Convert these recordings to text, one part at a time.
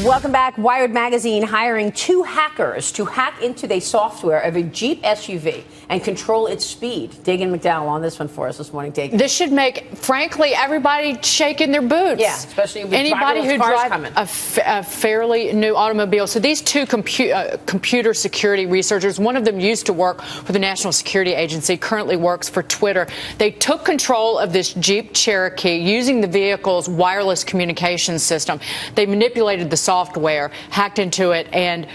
Welcome back. Wired Magazine hiring 2 hackers to hack into the software of a Jeep SUV and control its speed. Dagen McDowell on this one for us this morning. Dagen. This should make, frankly, everybody shake in their boots. Yeah, especially with anybody who drives a fairly new automobile. So these 2 computer security researchers, one of them used to work for the National Security Agency, currently works for Twitter. They took control of this Jeep Cherokee using the vehicle's wireless communications system. They manipulated the software, hacked into it, and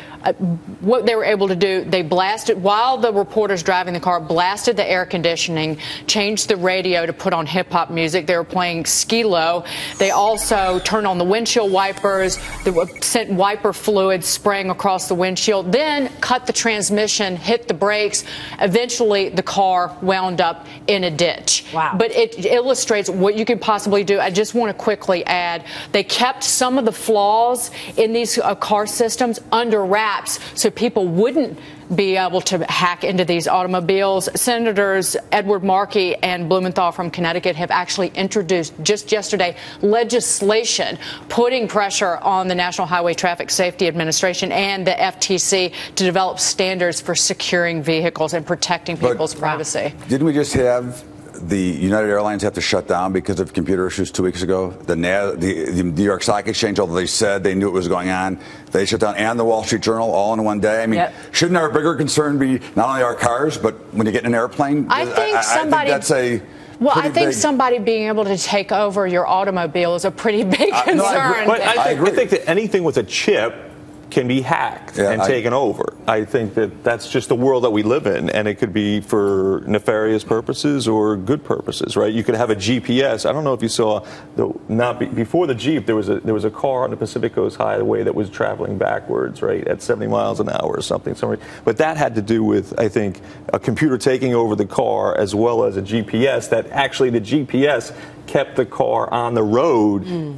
what they were able to do, they blasted, while the reporters driving the car, blasted the air conditioning, changed the radio to put on hip-hop music. They were playing Skee-Lo. They also turned on the windshield wipers, they sent wiper fluid spraying across the windshield, then cut the transmission, hit the brakes. Eventually, the car wound up in a ditch. Wow. But it illustrates what you can possibly do. I just want to quickly add, they kept some of the flaws in these car systems under wraps so people wouldn't be able to hack into these automobiles. Senators Edward Markey and Blumenthal from Connecticut have actually introduced just yesterday legislation putting pressure on the National Highway Traffic Safety Administration and the FTC to develop standards for securing vehicles and protecting people's privacy. Didn't we just have the United Airlines have to shut down because of computer issues 2 weeks ago? The New York Stock Exchange, although they said they knew it was going on, they shut down, and the Wall Street Journal all in one day. I mean, shouldn't our bigger concern be not only our cars, but when you get in an airplane? I think that's a Well, I think somebody being able to take over your automobile is a pretty big concern. No, I agree. I think that anything with a chip can be hacked and taken over. I think that that's just the world that we live in, and it could be for nefarious purposes or good purposes, right? You could have a GPS. I don't know if you saw, before the Jeep, there was a car on the Pacific Coast Highway that was traveling backwards, right, at 70 miles an hour or something. But that had to do with, I think, a computer taking over the car as well as a GPS. That actually the GPS kept the car on the road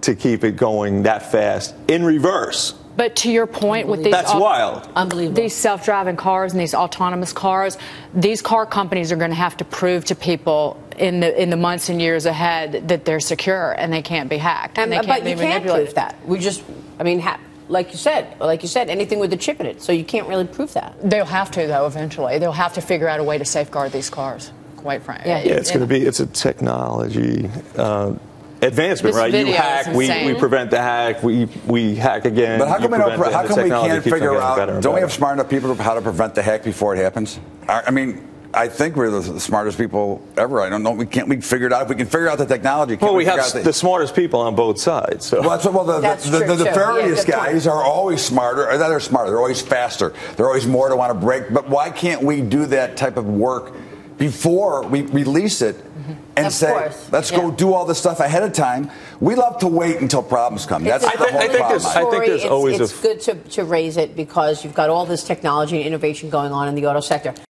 to keep it going that fast in reverse. But to your point, with these these self-driving cars and these autonomous cars, these car companies are going to have to prove to people in the months and years ahead that they're secure and they can't be hacked and they can't be manipulated. Can't prove that. We just, I mean, like you said, anything with a chip in it. So you can't really prove that. They'll have to, though. Eventually, they'll have to figure out a way to safeguard these cars. Quite frankly, it's a technology advancement, right? You hack, we prevent the hack, we hack again. But how come we can't figure out? Don't we have smart enough people how to prevent the hack before it happens? I mean, I think we're the smartest people ever. I don't know. We figure it out. If we can figure out the technology, well, we have the smartest people on both sides. So. Well, the nefarious guys are always smarter. Or they're smarter. They're always faster. They're always more to want to break. But why can't we do that type of work before we release it? And let's go do all this stuff ahead of time. We love to wait until problems come. That's the whole problem. I think there's always it's good to raise it because you've got all this technology and innovation going on in the auto sector.